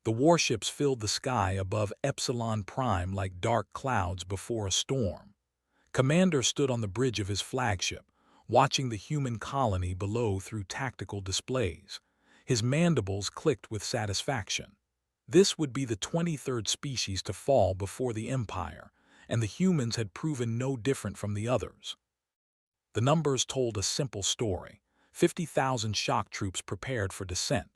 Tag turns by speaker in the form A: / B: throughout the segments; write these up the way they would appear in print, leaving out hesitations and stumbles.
A: The warships filled the sky above Epsilon Prime like dark clouds before a storm. Commander stood on the bridge of his flagship, watching the human colony below through tactical displays. His mandibles clicked with satisfaction. This would be the 23rd species to fall before the Empire, and the humans had proven no different from the others. The numbers told a simple story. 50,000 shock troops prepared for descent.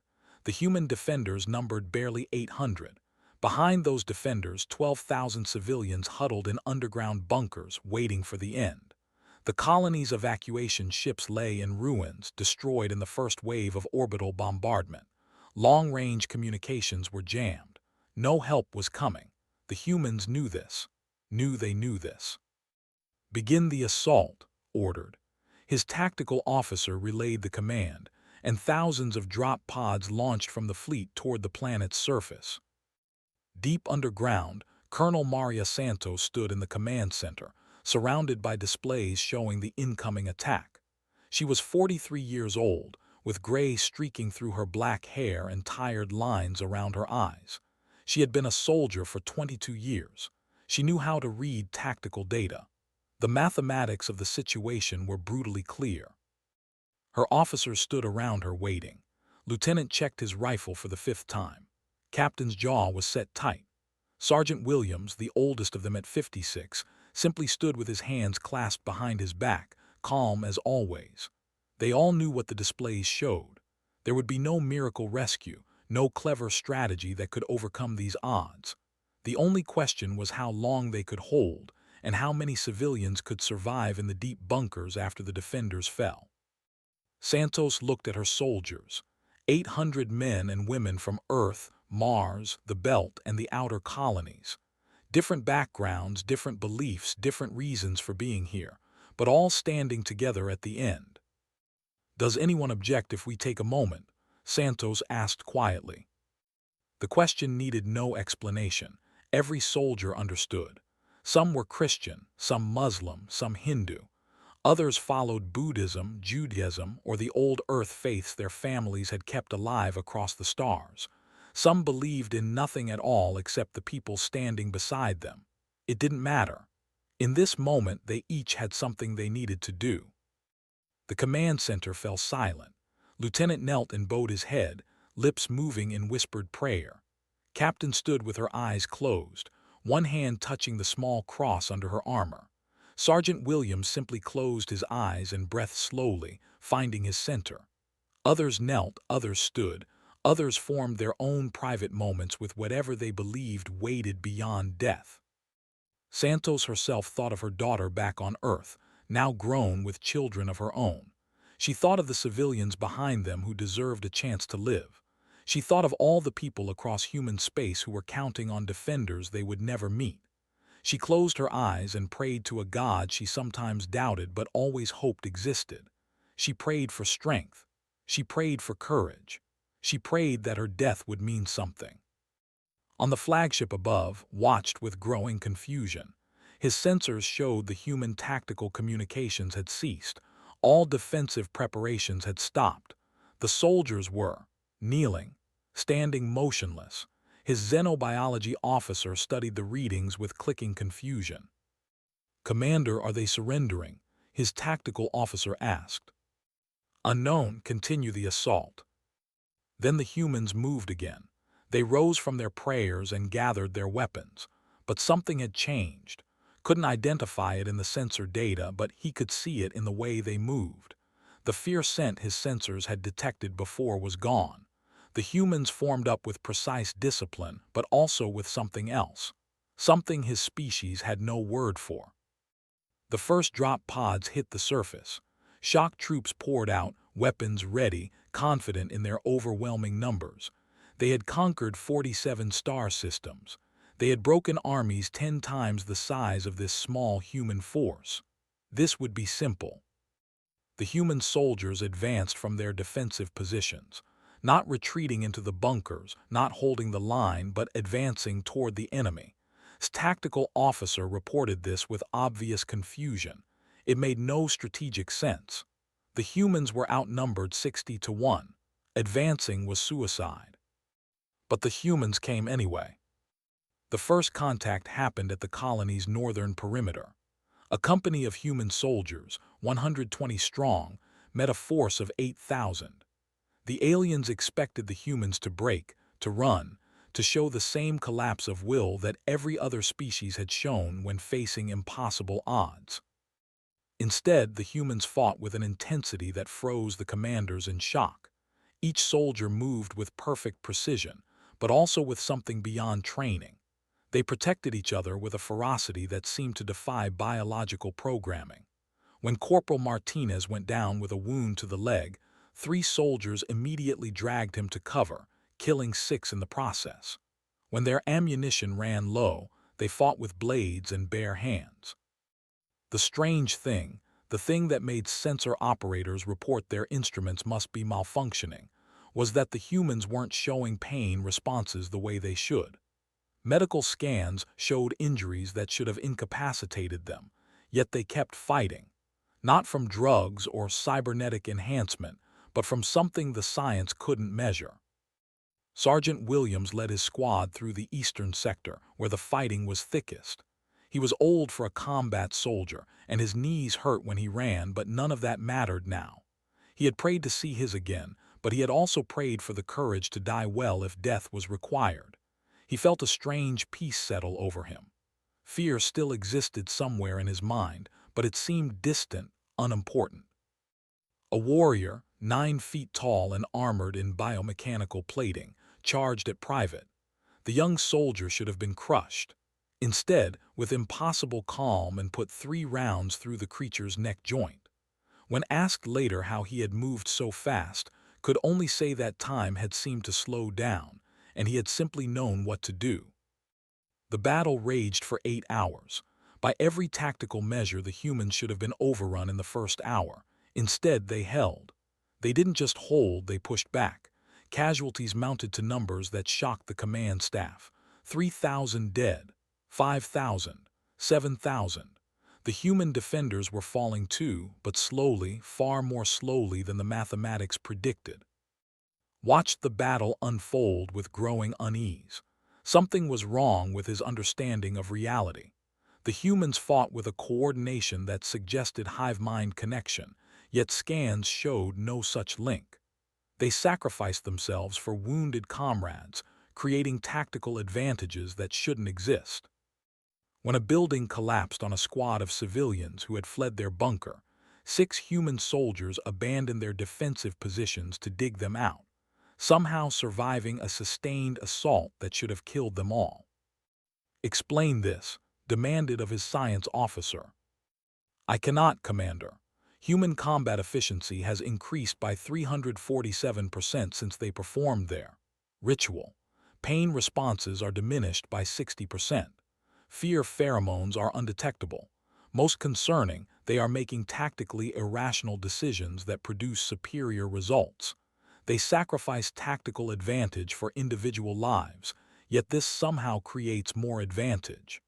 A: The human defenders numbered barely 800. Behind those defenders, 12,000 civilians huddled in underground bunkers waiting for the end. The colony's evacuation ships lay in ruins, destroyed in the first wave of orbital bombardment. Long-range communications were jammed. No help was coming. The humans knew this. They knew this. "Begin the assault," ordered. His tactical officer relayed the command, and thousands of drop pods launched from the fleet toward the planet's surface. Deep underground, Colonel Maria Santos stood in the command center, surrounded by displays showing the incoming attack. She was 43 years old, with gray streaking through her black hair and tired lines around her eyes. She had been a soldier for 22 years. She knew how to read tactical data. The mathematics of the situation were brutally clear. Her officers stood around her waiting. Lieutenant checked his rifle for the 5th time. Captain's jaw was set tight. Sergeant Williams, the oldest of them at 56, simply stood with his hands clasped behind his back, calm as always. They all knew what the displays showed. There would be no miracle rescue, no clever strategy that could overcome these odds. The only question was how long they could hold, and how many civilians could survive in the deep bunkers after the defenders fell. Santos looked at her soldiers. 800 men and women from Earth, Mars, the Belt, and the outer colonies. Different backgrounds, different beliefs, different reasons for being here, but all standing together at the end. "Does anyone object if we take a moment?" Santos asked quietly. The question needed no explanation. Every soldier understood. Some were Christian, some Muslim, some Hindu. Others followed Buddhism, Judaism, or the old earth faiths their families had kept alive across the stars. Some believed in nothing at all except the people standing beside them. It didn't matter. In this moment, they each had something they needed to do. The command center fell silent. Lieutenant knelt and bowed his head, lips moving in whispered prayer. Captain stood with her eyes closed, one hand touching the small cross under her armor. Sergeant Williams simply closed his eyes and breathed slowly, finding his center. Others knelt, others stood, others formed their own private moments with whatever they believed waited beyond death. Santos herself thought of her daughter back on Earth, now grown with children of her own. She thought of the civilians behind them who deserved a chance to live. She thought of all the people across human space who were counting on defenders they would never meet. She closed her eyes and prayed to a God she sometimes doubted but always hoped existed. She prayed for strength. She prayed for courage. She prayed that her death would mean something. On the flagship above, watched with growing confusion. His sensors showed the human tactical communications had ceased. All defensive preparations had stopped. The soldiers were kneeling, standing motionless. His xenobiology officer studied the readings with clicking confusion. "Commander, are they surrendering?" his tactical officer asked. "Unknown, continue the assault." Then the humans moved again. They rose from their prayers and gathered their weapons. But something had changed. Couldn't identify it in the sensor data, but he could see it in the way they moved. The fear scent his sensors had detected before was gone. The humans formed up with precise discipline, but also with something else. Something his species had no word for. The first drop pods hit the surface. Shock troops poured out, weapons ready, confident in their overwhelming numbers. They had conquered 47 star systems. They had broken armies 10 times the size of this small human force. This would be simple. The human soldiers advanced from their defensive positions, not retreating into the bunkers, not holding the line, but advancing toward the enemy. His tactical officer reported this with obvious confusion. It made no strategic sense. The humans were outnumbered 60 to 1. Advancing was suicide. But the humans came anyway. The first contact happened at the colony's northern perimeter. A company of human soldiers, 120 strong, met a force of 8,000. The aliens expected the humans to break, to run, to show the same collapse of will that every other species had shown when facing impossible odds. Instead, the humans fought with an intensity that froze the commanders in shock. Each soldier moved with perfect precision, but also with something beyond training. They protected each other with a ferocity that seemed to defy biological programming. When Corporal Martinez went down with a wound to the leg, 3 soldiers immediately dragged him to cover, killing 6 in the process. When their ammunition ran low, they fought with blades and bare hands. The strange thing, the thing that made sensor operators report their instruments must be malfunctioning, was that the humans weren't showing pain responses the way they should. Medical scans showed injuries that should have incapacitated them, yet they kept fighting. Not from drugs or cybernetic enhancement, but from something the science couldn't measure. Sergeant Williams led his squad through the eastern sector, where the fighting was thickest. He was old for a combat soldier, and his knees hurt when he ran, but none of that mattered now. He had prayed to see his again, but he had also prayed for the courage to die well if death was required. He felt a strange peace settle over him. Fear still existed somewhere in his mind, but it seemed distant, unimportant. A warrior, 9 feet tall and armored in biomechanical plating, charged at Private. The young soldier should have been crushed. Instead, with impossible calm, and put 3 rounds through the creature's neck joint. When asked later how he had moved so fast, could only say that time had seemed to slow down, and he had simply known what to do. The battle raged for 8 hours. By every tactical measure, the humans should have been overrun in the first hour. Instead, they held. They didn't just hold, they pushed back. Casualties mounted to numbers that shocked the command staff. 3,000 dead, 5,000, 7,000. The human defenders were falling too, but slowly, far more slowly than the mathematics predicted. Watched the battle unfold with growing unease. Something was wrong with his understanding of reality. The humans fought with a coordination that suggested hive-mind connection, yet scans showed no such link. They sacrificed themselves for wounded comrades, creating tactical advantages that shouldn't exist. When a building collapsed on a squad of civilians who had fled their bunker, 6 human soldiers abandoned their defensive positions to dig them out, somehow surviving a sustained assault that should have killed them all. "Explain this," demanded of his science officer. "I cannot, Commander. Human combat efficiency has increased by 347% since they performed their ritual. Pain responses are diminished by 60%. Fear pheromones are undetectable. Most concerning, they are making tactically irrational decisions that produce superior results. They sacrifice tactical advantage for individual lives, yet this somehow creates more advantage."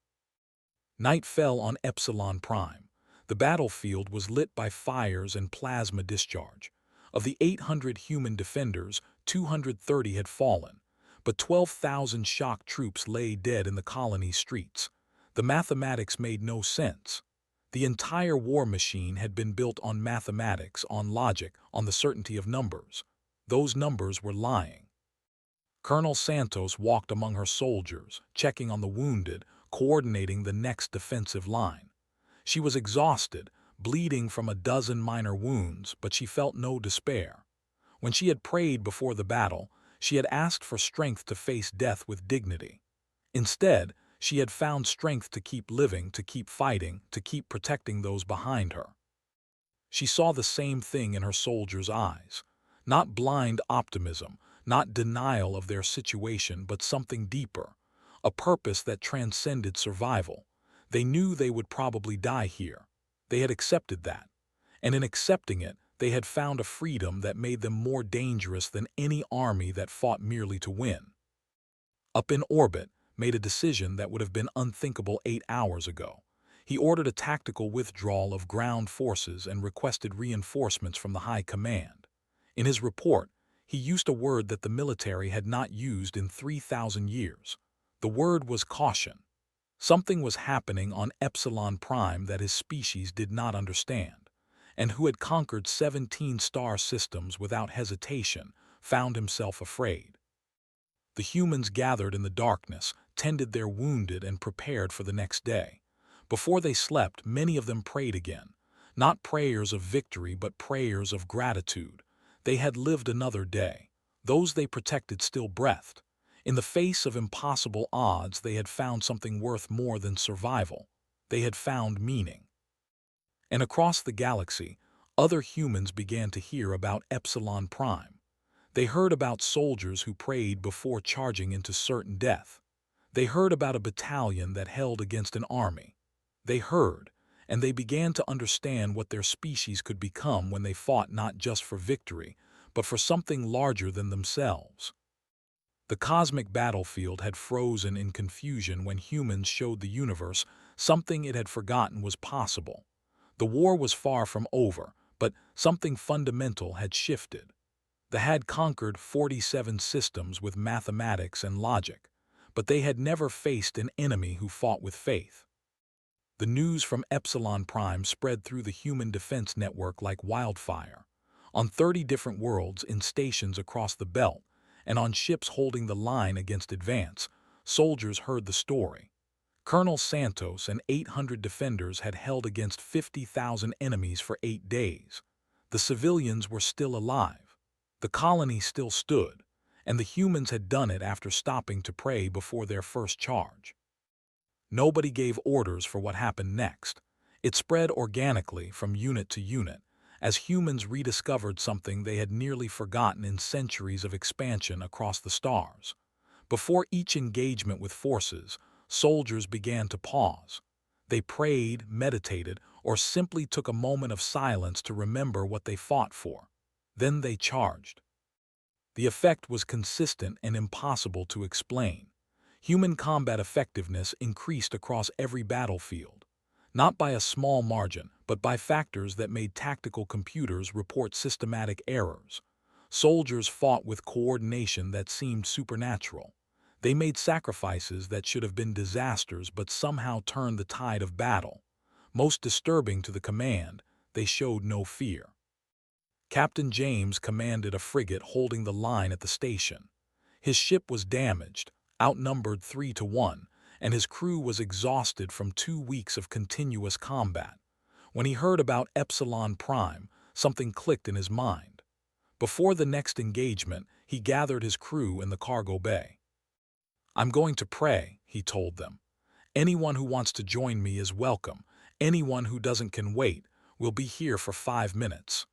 A: Night fell on Epsilon Prime. The battlefield was lit by fires and plasma discharge. Of the 800 human defenders, 230 had fallen, but 12,000 shock troops lay dead in the colony's streets. The mathematics made no sense. The entire war machine had been built on mathematics, on logic, on the certainty of numbers. Those numbers were lying. Colonel Santos walked among her soldiers, checking on the wounded, coordinating the next defensive line. She was exhausted, bleeding from a dozen minor wounds, but she felt no despair. When she had prayed before the battle, she had asked for strength to face death with dignity. Instead, she had found strength to keep living, to keep fighting, to keep protecting those behind her. She saw the same thing in her soldiers' eyes. Not blind optimism, not denial of their situation, but something deeper, a purpose that transcended survival. They knew they would probably die here. They had accepted that. And in accepting it, they had found a freedom that made them more dangerous than any army that fought merely to win. Up in orbit, made a decision that would have been unthinkable 8 hours ago. He ordered a tactical withdrawal of ground forces and requested reinforcements from the High Command. In his report, He used a word that the military had not used in 3,000 years. The word was caution. Something was happening on Epsilon Prime that his species did not understand, and who had conquered 17 star systems without hesitation found himself afraid. The humans gathered in the darkness, tended their wounded, and prepared for the next day. Before they slept, many of them prayed again. Not prayers of victory, but prayers of gratitude. They had lived another day. Those they protected still breathed. In the face of impossible odds, they had found something worth more than survival. They had found meaning. And across the galaxy, other humans began to hear about Epsilon Prime. They heard about soldiers who prayed before charging into certain death. They heard about a battalion that held against an army. They heard, and they began to understand what their species could become when they fought not just for victory, but for something larger than themselves. The cosmic battlefield had frozen in confusion when humans showed the universe something it had forgotten was possible. The war was far from over, but something fundamental had shifted. They had conquered 47 systems with mathematics and logic, but they had never faced an enemy who fought with faith. The news from Epsilon Prime spread through the human defense network like wildfire. On 30 different worlds, in stations across the belt, and on ships holding the line against advance, soldiers heard the story. Colonel Santos and 800 defenders had held against 50,000 enemies for 8 days. The civilians were still alive. The colony still stood, and the humans had done it after stopping to pray before their first charge. Nobody gave orders for what happened next. It spread organically from unit to unit, as humans rediscovered something they had nearly forgotten in centuries of expansion across the stars. Before each engagement with forces, soldiers began to pause. They prayed, meditated, or simply took a moment of silence to remember what they fought for. Then they charged. The effect was consistent and impossible to explain. Human combat effectiveness increased across every battlefield, not by a small margin, but by factors that made tactical computers report systematic errors. Soldiers fought with coordination that seemed supernatural. They made sacrifices that should have been disasters but somehow turned the tide of battle. Most disturbing to the command, they showed no fear. Captain James commanded a frigate holding the line at the station. His ship was damaged, outnumbered 3-1, and his crew was exhausted from 2 weeks of continuous combat. When he heard about Epsilon Prime, something clicked in his mind. Before the next engagement, he gathered his crew in the cargo bay. "I'm going to pray," he told them. "Anyone who wants to join me is welcome. Anyone who doesn't can wait. We'll be here for 5 minutes."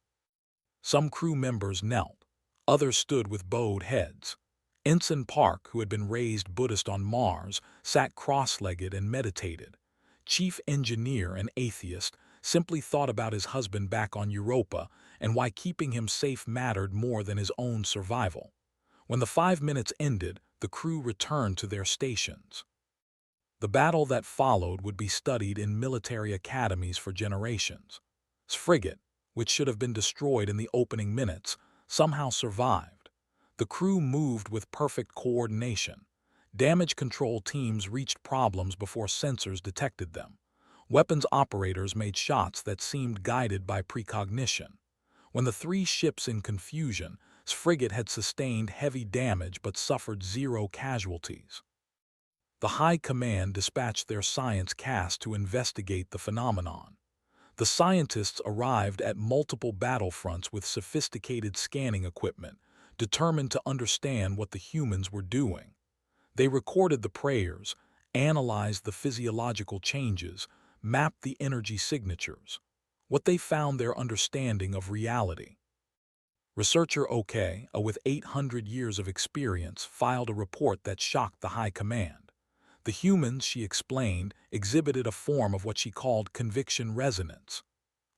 A: Some crew members knelt. Others stood with bowed heads. Ensign Park, who had been raised Buddhist on Mars, sat cross-legged and meditated. Chief Engineer, an atheist, simply thought about his husband back on Europa and why keeping him safe mattered more than his own survival. When the 5 minutes ended, the crew returned to their stations. The battle that followed would be studied in military academies for generations. His frigate, which should have been destroyed in the opening minutes, somehow survived. The crew moved with perfect coordination. Damage control teams reached problems before sensors detected them. Weapons operators made shots that seemed guided by precognition. When the 3 ships in confusion, his frigate had sustained heavy damage but suffered 0 casualties. The High Command dispatched their science cast to investigate the phenomenon. The scientists arrived at multiple battlefronts with sophisticated scanning equipment, determined to understand what the humans were doing. They recorded the prayers, analyzed the physiological changes, mapped the energy signatures. What they found their understanding of reality. Researcher OK, with 800 years of experience, filed a report that shocked the High Command. The humans, she explained, exhibited a form of what she called conviction resonance.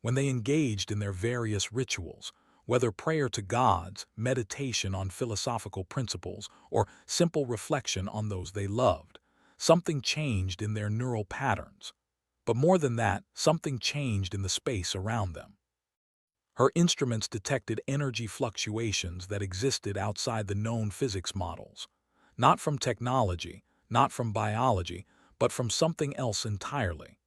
A: When they engaged in their various rituals, whether prayer to gods, meditation on philosophical principles, or simple reflection on those they loved, something changed in their neural patterns. But more than that, something changed in the space around them. Her instruments detected energy fluctuations that existed outside the known physics models, not from technology, not from biology, but from something else entirely.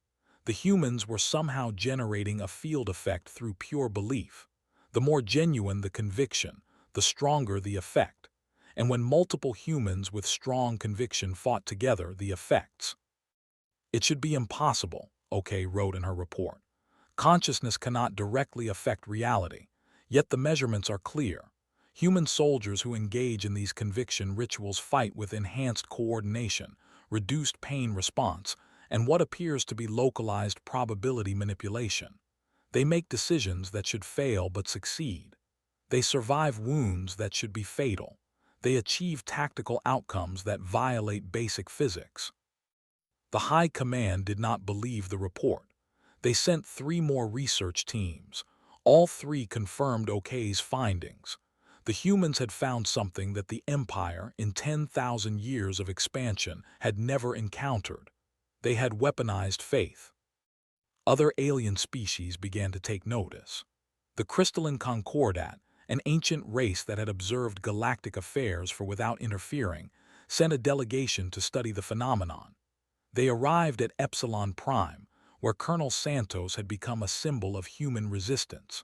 A: The humans were somehow generating a field effect through pure belief. The more genuine the conviction, the stronger the effect. And when multiple humans with strong conviction fought together, the effects. It should be impossible, OK wrote in her report. Consciousness cannot directly affect reality, yet the measurements are clear. Human soldiers who engage in these conviction rituals fight with enhanced coordination, reduced pain response, and what appears to be localized probability manipulation. They make decisions that should fail but succeed. They survive wounds that should be fatal. They achieve tactical outcomes that violate basic physics. The High Command did not believe the report. They sent 3 more research teams. All 3 confirmed OK's findings. The humans had found something that the Empire, in 10,000 years of expansion, had never encountered. They had weaponized faith. Other alien species began to take notice. The Crystalline Concordat, an ancient race that had observed galactic affairs for without interfering, sent a delegation to study the phenomenon. They arrived at Epsilon Prime, where Colonel Santos had become a symbol of human resistance.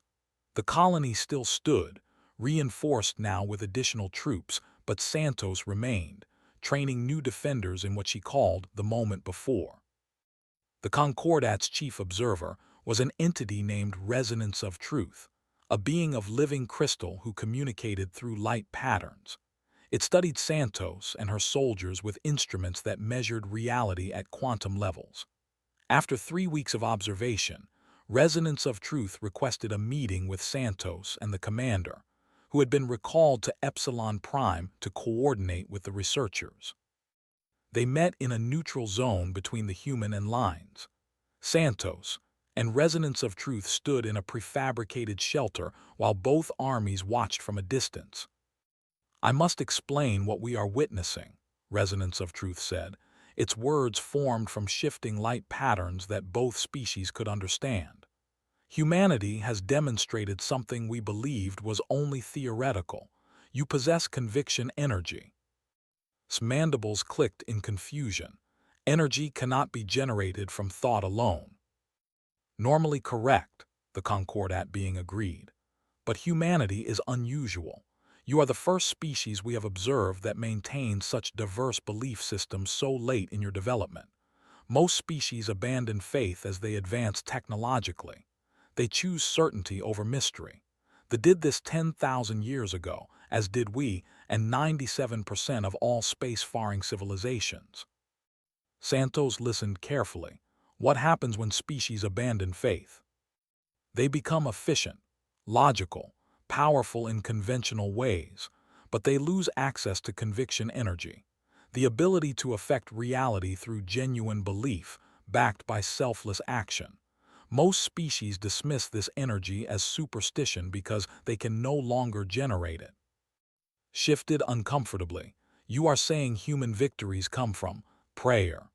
A: The colony still stood, reinforced now with additional troops, but Santos remained, training new defenders in what she called the moment before. The Concordat's chief observer was an entity named Resonance of Truth, a being of living crystal who communicated through light patterns. It studied Santos and her soldiers with instruments that measured reality at quantum levels. After 3 weeks of observation, Resonance of Truth requested a meeting with Santos and the commander, who had been recalled to Epsilon Prime to coordinate with the researchers. They met in a neutral zone between the human and lines. Santos and Resonance of Truth stood in a prefabricated shelter while both armies watched from a distance. "I must explain what we are witnessing," Resonance of Truth said, its words formed from shifting light patterns that both species could understand. "Humanity has demonstrated something we believed was only theoretical. You possess conviction energy." Mandibles clicked in confusion. Energy cannot be generated from thought alone. Normally correct, the Concordat being agreed. But humanity is unusual. You are the first species we have observed that maintains such diverse belief systems so late in your development. Most species abandon faith as they advance technologically. They choose certainty over mystery. They did this 10,000 years ago, as did we, and 97% of all space-faring civilizations. Santos listened carefully. What happens when species abandon faith? They become efficient, logical, powerful in conventional ways, but they lose access to conviction energy, the ability to affect reality through genuine belief, backed by selfless action. Most species dismiss this energy as superstition because they can no longer generate it. Shifted uncomfortably, you are saying human victories come from prayer.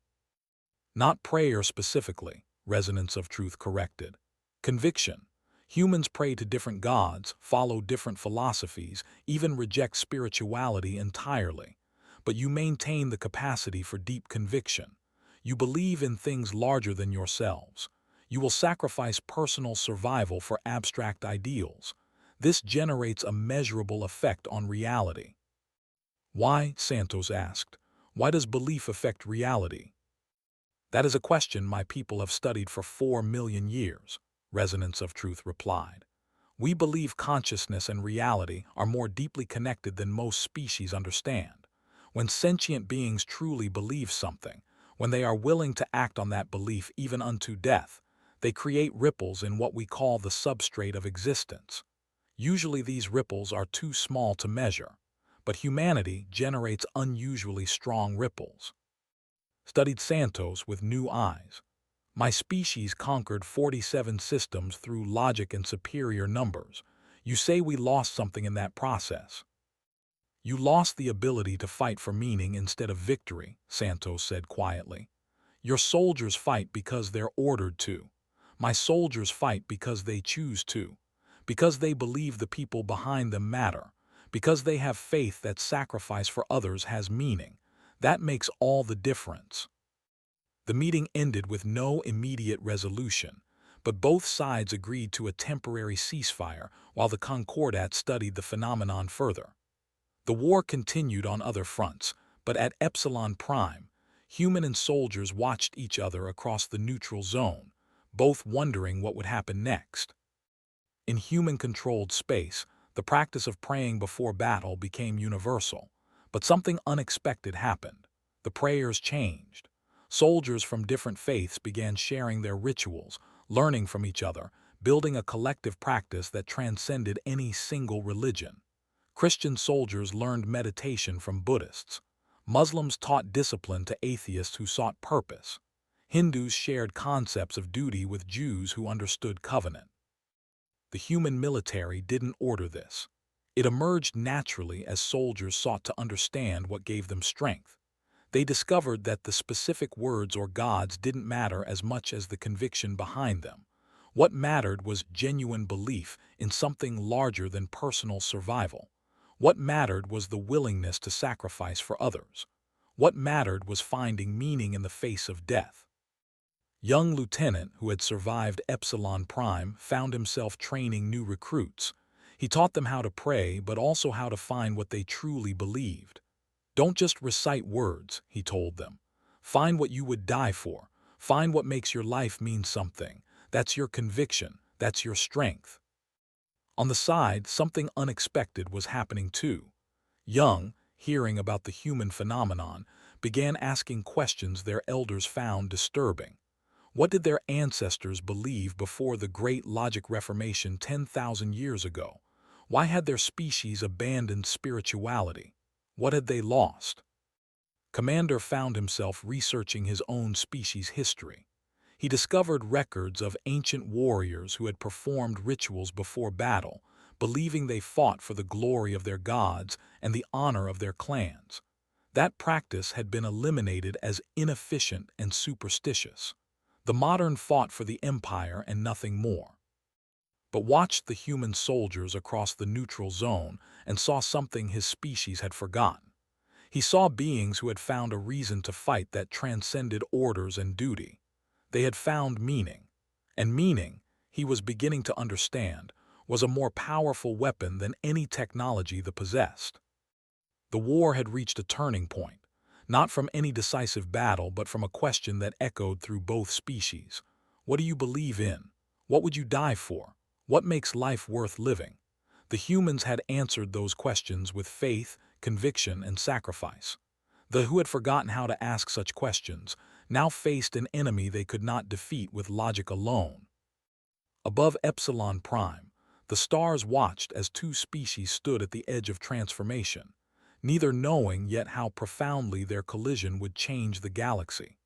A: Not prayer specifically, Resonance of Truth corrected. Conviction. Humans pray to different gods, follow different philosophies, even reject spirituality entirely. But you maintain the capacity for deep conviction. You believe in things larger than yourselves. You will sacrifice personal survival for abstract ideals. This generates a measurable effect on reality. Why? Santos asked. Why does belief affect reality? That is a question my people have studied for 4 million years, Resonance of Truth replied. We believe consciousness and reality are more deeply connected than most species understand. When sentient beings truly believe something, when they are willing to act on that belief even unto death, they create ripples in what we call the substrate of existence. Usually these ripples are too small to measure, but humanity generates unusually strong ripples. Studied Santos with new eyes. My species conquered 47 systems through logic and superior numbers. You say we lost something in that process. You lost the ability to fight for meaning instead of victory, Santos said quietly. Your soldiers fight because they're ordered to. My soldiers fight because they choose to. because they believe the people behind them matter, because they have faith that sacrifice for others has meaning. That makes all the difference. The meeting ended with no immediate resolution, but both sides agreed to a temporary ceasefire while the Concordat studied the phenomenon further. The war continued on other fronts, but at Epsilon Prime, human and soldiers watched each other across the neutral zone, both wondering what would happen next. In human-controlled space, the practice of praying before battle became universal, but something unexpected happened. The prayers changed. Soldiers from different faiths began sharing their rituals, learning from each other, building a collective practice that transcended any single religion. Christian soldiers learned meditation from Buddhists. Muslims taught discipline to atheists who sought purpose. Hindus shared concepts of duty with Jews who understood covenant. The human military didn't order this. It emerged naturally as soldiers sought to understand what gave them strength. They discovered that the specific words or gods didn't matter as much as the conviction behind them. What mattered was genuine belief in something larger than personal survival. What mattered was the willingness to sacrifice for others. What mattered was finding meaning in the face of death. Young Lieutenant, who had survived Epsilon Prime, found himself training new recruits. He taught them how to pray, but also how to find what they truly believed. Don't just recite words, he told them. Find what you would die for. Find what makes your life mean something. That's your conviction. That's your strength. On the side, something unexpected was happening too. Young, hearing about the human phenomenon, began asking questions their elders found disturbing. What did their ancestors believe before the Great Logic Reformation 10,000 years ago? Why had their species abandoned spirituality? What had they lost? Commander found himself researching his own species' history. He discovered records of ancient warriors who had performed rituals before battle, believing they fought for the glory of their gods and the honor of their clans. That practice had been eliminated as inefficient and superstitious. The modern fought for the empire and nothing more. But watched the human soldiers across the neutral zone and saw something his species had forgotten. He saw beings who had found a reason to fight that transcended orders and duty. They had found meaning. And meaning, he was beginning to understand, was a more powerful weapon than any technology they possessed. The war had reached a turning point. Not from any decisive battle, but from a question that echoed through both species. What do you believe in? What would you die for? What makes life worth living? The humans had answered those questions with faith, conviction, and sacrifice. The who had forgotten how to ask such questions now faced an enemy they could not defeat with logic alone. Above Epsilon Prime, the stars watched as two species stood at the edge of transformation, neither knowing yet how profoundly their collision would change the galaxy.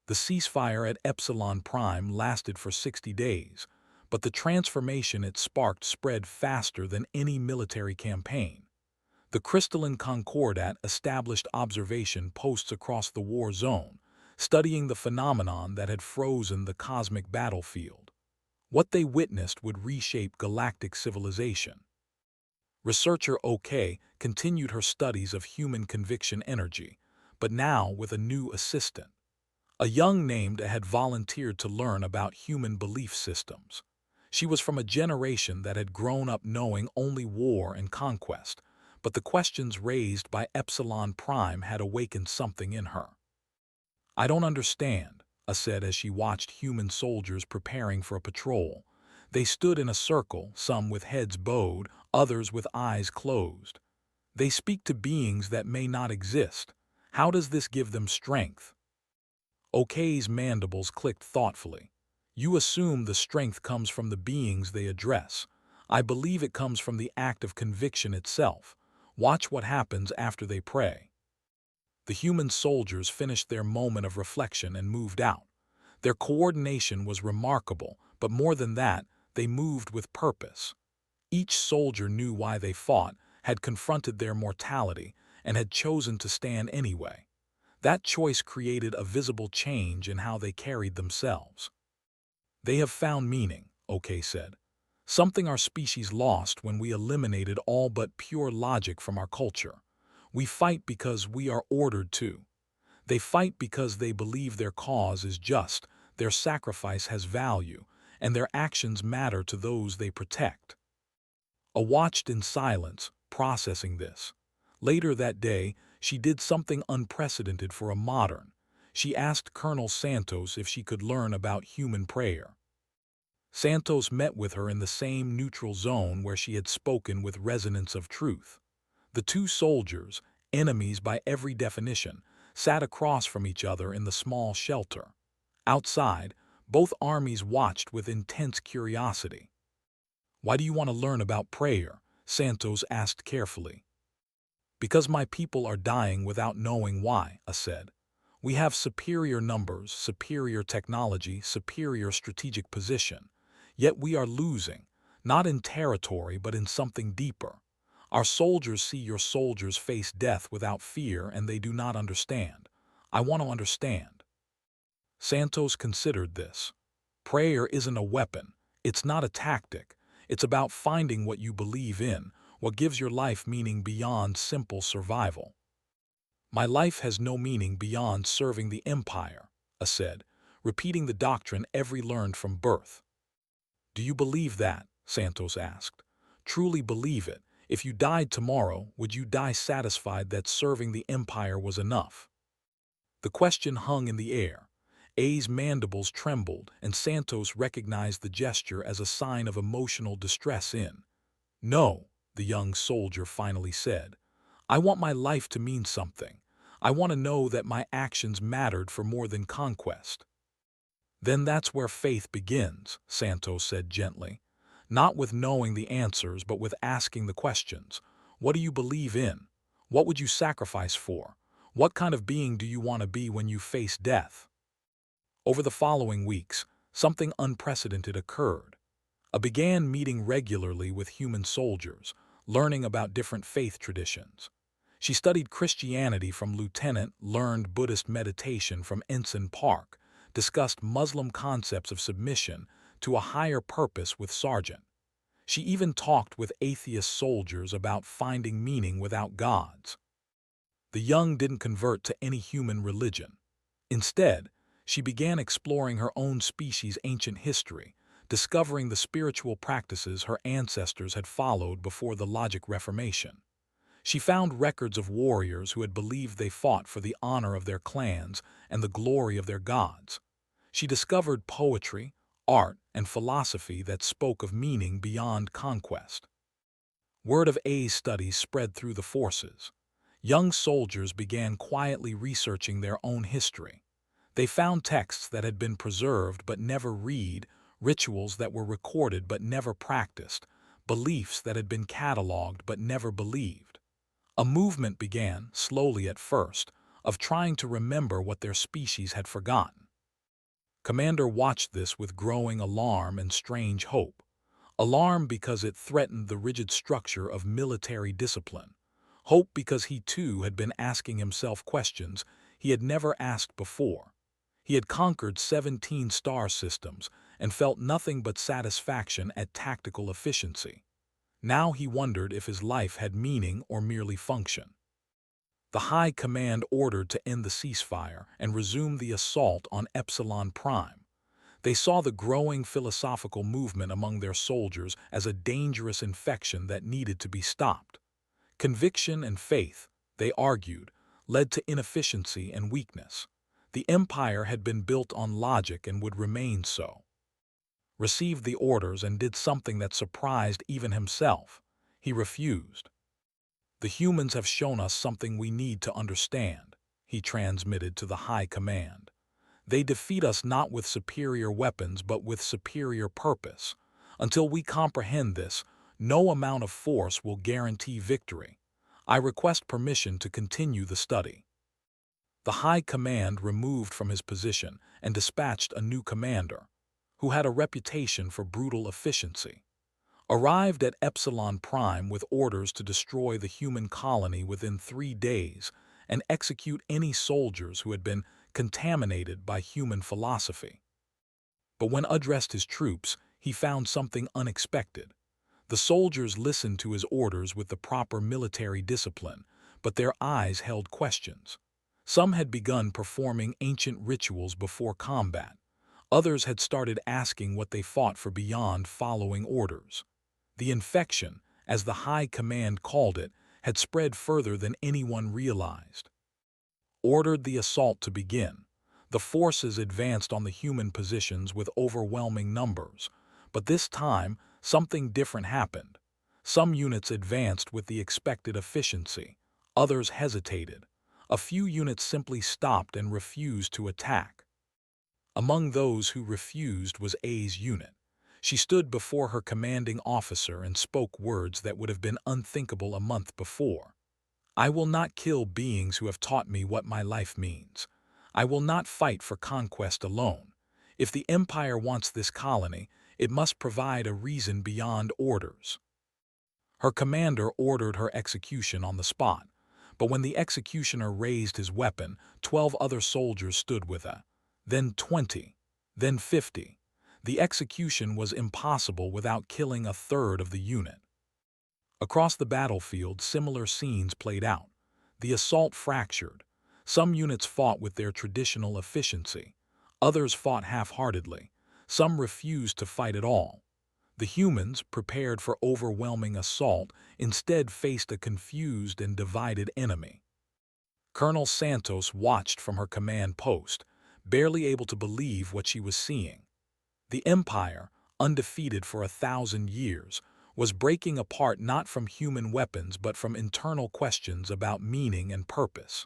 A: The ceasefire at Epsilon Prime lasted for 60 days, but the transformation it sparked spread faster than any military campaign. The crystalline Concordat established observation posts across the war zone, studying the phenomenon that had frozen the cosmic battlefield. What they witnessed would reshape galactic civilization. Researcher OK continued her studies of human conviction energy, but now with a new assistant. A young named had volunteered to learn about human belief systems. She was from a generation that had grown up knowing only war and conquest, but the questions raised by Epsilon Prime had awakened something in her. I don't understand, said as she watched human soldiers preparing for a patrol. They stood in a circle, some with heads bowed, others with eyes closed. They speak to beings that may not exist. How does this give them strength? OK's mandibles clicked thoughtfully. You assume the strength comes from the beings they address. I believe it comes from the act of conviction itself. Watch what happens after they pray. The human soldiers finished their moment of reflection and moved out. Their coordination was remarkable, but more than that, they moved with purpose. Each soldier knew why they fought, had confronted their mortality, and had chosen to stand anyway. That choice created a visible change in how they carried themselves. They have found meaning, OK said. something our species lost when we eliminated all but pure logic from our culture. We fight because we are ordered to. They fight because they believe their cause is just, their sacrifice has value, and their actions matter to those they protect. A watched in silence, processing this. Later that day, she did something unprecedented for a modern. She asked Colonel Santos if she could learn about human prayer. Santos met with her in the same neutral zone where she had spoken with resonance of truth. The two soldiers, enemies by every definition, sat across from each other in the small shelter. Outside, both armies watched with intense curiosity. "Why do you want to learn about prayer?" Santos asked carefully. "Because my people are dying without knowing why," I said. "We have superior numbers, superior technology, superior strategic position. Yet we are losing, not in territory but in something deeper. Our soldiers see your soldiers face death without fear and they do not understand. I want to understand." Santos considered this. Prayer isn't a weapon. It's not a tactic. It's about finding what you believe in, what gives your life meaning beyond simple survival. "My life has no meaning beyond serving the Empire," I said, repeating the doctrine every learned from birth. "Do you believe that?" Santos asked. "Truly believe it? If you died tomorrow, would you die satisfied that serving the Empire was enough?" The question hung in the air. A's mandibles trembled, and Santos recognized the gesture as a sign of emotional distress in. "No," the young soldier finally said. "I want my life to mean something. I want to know that my actions mattered for more than conquest." "Then that's where faith begins," Santos said gently. "Not with knowing the answers, but with asking the questions. What do you believe in? What would you sacrifice for? What kind of being do you want to be when you face death?" Over the following weeks, something unprecedented occurred. I began meeting regularly with human soldiers, learning about different faith traditions. She studied Christianity from Lieutenant, learned Buddhist meditation from Ensign Park, discussed Muslim concepts of submission to a higher purpose with Sergeant. She even talked with atheist soldiers about finding meaning without gods. The young didn't convert to any human religion. Instead, she began exploring her own species' ancient history, discovering the spiritual practices her ancestors had followed before the logic reformation. She found records of warriors who had believed they fought for the honor of their clans and the glory of their gods. She discovered poetry, art, and philosophy that spoke of meaning beyond conquest. Word of A's studies spread through the forces. Young soldiers began quietly researching their own history. They found texts that had been preserved but never read, rituals that were recorded but never practiced, beliefs that had been cataloged but never believed. A movement began, slowly at first, of trying to remember what their species had forgotten. Commander watched this with growing alarm and strange hope. Alarm because it threatened the rigid structure of military discipline. Hope because he too had been asking himself questions he had never asked before. He had conquered 17 star systems and felt nothing but satisfaction at tactical efficiency. Now he wondered if his life had meaning or merely function. The High Command ordered to end the ceasefire and resume the assault on Epsilon Prime. They saw the growing philosophical movement among their soldiers as a dangerous infection that needed to be stopped. Conviction and faith, they argued, led to inefficiency and weakness. The Empire had been built on logic and would remain so. Received the orders and did something that surprised even himself. He refused. "The humans have shown us something we need to understand," he transmitted to the High Command. "They defeat us not with superior weapons but with superior purpose. Until we comprehend this, no amount of force will guarantee victory. I request permission to continue the study." The High Command removed from his position and dispatched a new commander, who had a reputation for brutal efficiency. Arrived at Epsilon Prime with orders to destroy the human colony within 3 days and execute any soldiers who had been contaminated by human philosophy. But when addressed his troops, he found something unexpected. The soldiers listened to his orders with the proper military discipline, but their eyes held questions. Some had begun performing ancient rituals before combat. Others had started asking what they fought for beyond following orders. The infection, as the High Command called it, had spread further than anyone realized. Ordered the assault to begin. The forces advanced on the human positions with overwhelming numbers. But this time, something different happened. Some units advanced with the expected efficiency. Others hesitated. A few units simply stopped and refused to attack. Among those who refused was A's unit. She stood before her commanding officer and spoke words that would have been unthinkable a month before. I will not kill beings who have taught me what my life means. I will not fight for conquest alone. If the Empire wants this colony, it must provide a reason beyond orders. Her commander ordered her execution on the spot, but when the executioner raised his weapon, 12 other soldiers stood with her. Then 20, then 50. The execution was impossible without killing a third of the unit. Across the battlefield, similar scenes played out. The assault fractured. Some units fought with their traditional efficiency. Others fought half-heartedly. Some refused to fight at all. The humans, prepared for overwhelming assault, instead faced a confused and divided enemy. Colonel Santos watched from her command post, barely able to believe what she was seeing. The Empire, undefeated for 1,000 years, was breaking apart not from human weapons but from internal questions about meaning and purpose.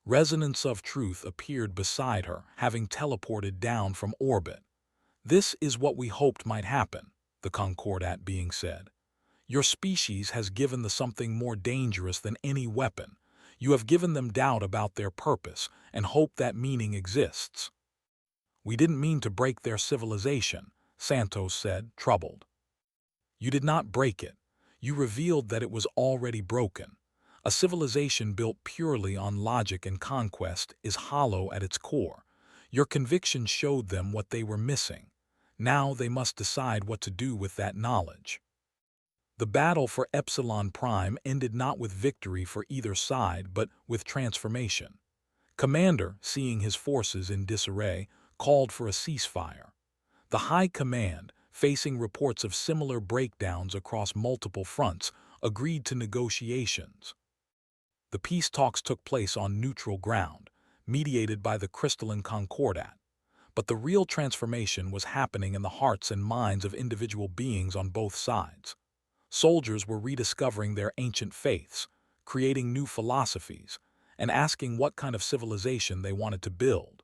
A: Resonance of Truth appeared beside her, having teleported down from orbit. This is what we hoped might happen, the Concordat being said. Your species has given them something more dangerous than any weapon. You have given them doubt about their purpose and hope that meaning exists. We didn't mean to break their civilization, Santos said, troubled. You did not break it. You revealed that it was already broken. A civilization built purely on logic and conquest is hollow at its core. Your conviction showed them what they were missing. Now they must decide what to do with that knowledge. The battle for Epsilon Prime ended not with victory for either side but with transformation. Commander, seeing his forces in disarray, called for a ceasefire. The High Command, facing reports of similar breakdowns across multiple fronts, agreed to negotiations. The peace talks took place on neutral ground, mediated by the Crystalline Concordat. But the real transformation was happening in the hearts and minds of individual beings on both sides. Soldiers were rediscovering their ancient faiths, creating new philosophies, and asking what kind of civilization they wanted to build.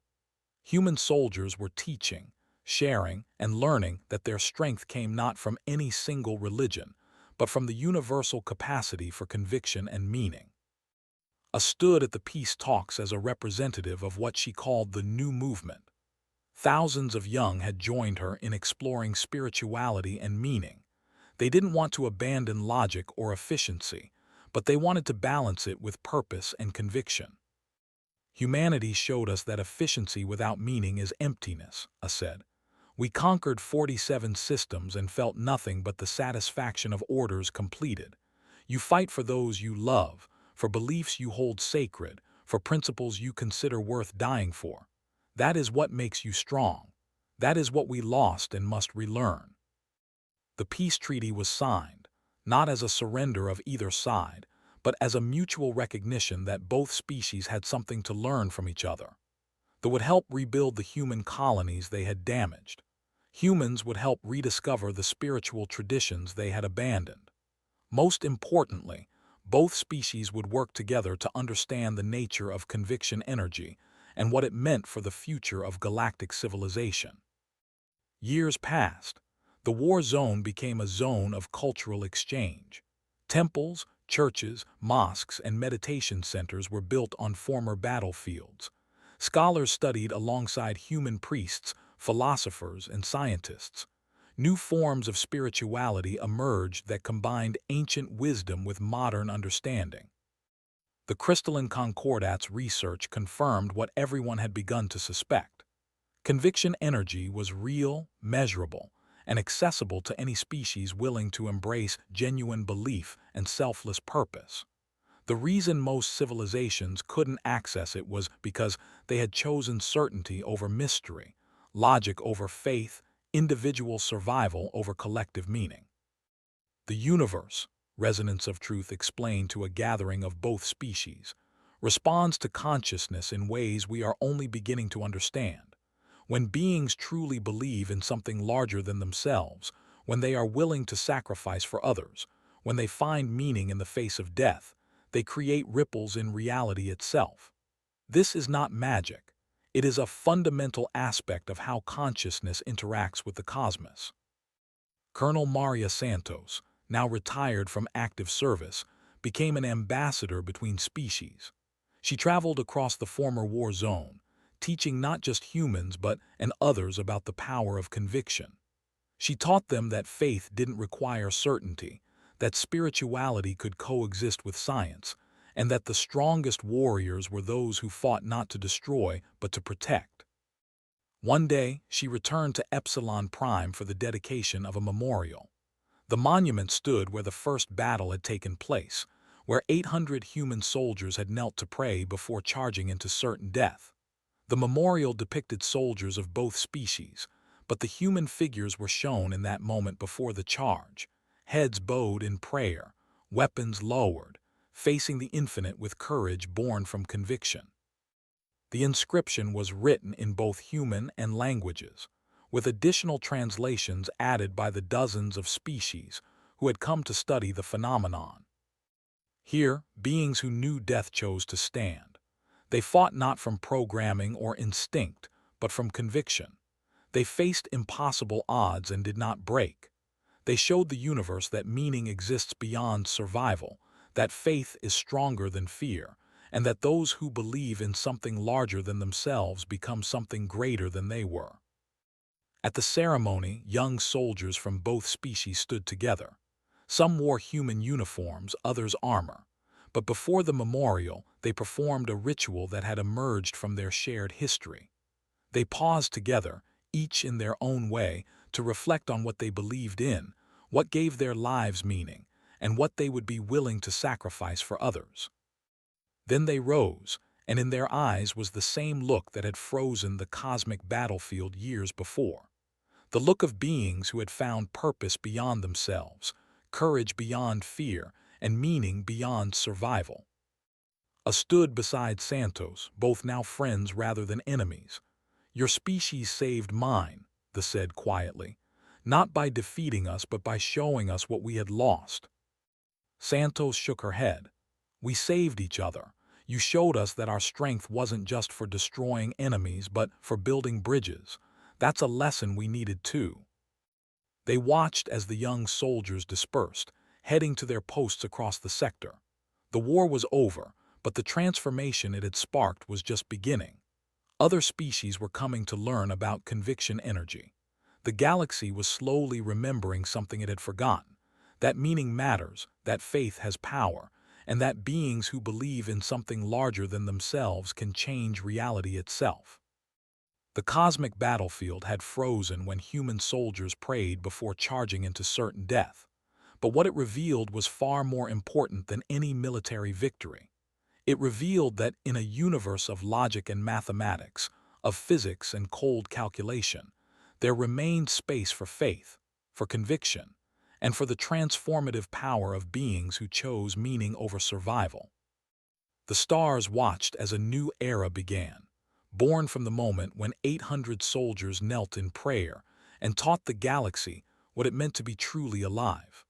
A: Human soldiers were teaching, sharing, and learning that their strength came not from any single religion, but from the universal capacity for conviction and meaning. A stood at the peace talks as a representative of what she called the new movement. Thousands of young had joined her in exploring spirituality and meaning. They didn't want to abandon logic or efficiency, but they wanted to balance it with purpose and conviction. Humanity showed us that efficiency without meaning is emptiness, I said. We conquered 47 systems and felt nothing but the satisfaction of orders completed. You fight for those you love, for beliefs you hold sacred, for principles you consider worth dying for. That is what makes you strong. That is what we lost and must relearn. The peace treaty was signed, not as a surrender of either side, but as a mutual recognition that both species had something to learn from each other. That would help rebuild the human colonies they had damaged. Humans would help rediscover the spiritual traditions they had abandoned. Most importantly, both species would work together to understand the nature of conviction energy and what it meant for the future of galactic civilization. Years passed. The war zone became a zone of cultural exchange. Temples, churches, mosques, and meditation centers were built on former battlefields. Scholars studied alongside human priests, philosophers, and scientists. New forms of spirituality emerged that combined ancient wisdom with modern understanding. The Crystalline Concordat's research confirmed what everyone had begun to suspect. Conviction energy was real, measurable, and accessible to any species willing to embrace genuine belief and selfless purpose. The reason most civilizations couldn't access it was because they had chosen certainty over mystery, logic over faith, individual survival over collective meaning. The universe, resonance of truth explained to a gathering of both species, responds to consciousness in ways we are only beginning to understand. When beings truly believe in something larger than themselves, when they are willing to sacrifice for others, when they find meaning in the face of death, they create ripples in reality itself. This is not magic. It is a fundamental aspect of how consciousness interacts with the cosmos. Colonel Maria Santos, now retired from active service, became an ambassador between species. She traveled across the former war zone, teaching not just humans and others about the power of conviction. She taught them that faith didn't require certainty, that spirituality could coexist with science, and that the strongest warriors were those who fought not to destroy but to protect. One day, she returned to Epsilon Prime for the dedication of a memorial. The monument stood where the first battle had taken place, where 800 human soldiers had knelt to pray before charging into certain death. The memorial depicted soldiers of both species, but the human figures were shown in that moment before the charge, heads bowed in prayer, weapons lowered, facing the infinite with courage born from conviction. The inscription was written in both human and languages, with additional translations added by the dozens of species who had come to study the phenomenon. Here, beings who knew death chose to stand. They fought not from programming or instinct, but from conviction. They faced impossible odds and did not break. They showed the universe that meaning exists beyond survival, that faith is stronger than fear, and that those who believe in something larger than themselves become something greater than they were. At the ceremony, young soldiers from both species stood together. Some wore human uniforms, others armor. But before the memorial, they performed a ritual that had emerged from their shared history. They paused together, each in their own way, to reflect on what they believed in, what gave their lives meaning, and what they would be willing to sacrifice for others. Then they rose, and in their eyes was the same look that had frozen the cosmic battlefield years before. The look of beings who had found purpose beyond themselves, courage beyond fear, and meaning beyond survival. I stood beside Santos, both now friends rather than enemies. "Your species saved mine," the said quietly, "not by defeating us but by showing us what we had lost." Santos shook her head. "We saved each other. You showed us that our strength wasn't just for destroying enemies but for building bridges. That's a lesson we needed too." They watched as the young soldiers dispersed, heading to their posts across the sector. The war was over, but the transformation it had sparked was just beginning. Other species were coming to learn about conviction energy. The galaxy was slowly remembering something it had forgotten, that meaning matters, that faith has power, and that beings who believe in something larger than themselves can change reality itself. The cosmic battlefield had frozen when human soldiers prayed before charging into certain death. But what it revealed was far more important than any military victory. It revealed that in a universe of logic and mathematics, of physics and cold calculation, there remained space for faith, for conviction, and for the transformative power of beings who chose meaning over survival. The stars watched as a new era began, born from the moment when 800 soldiers knelt in prayer and taught the galaxy what it meant to be truly alive.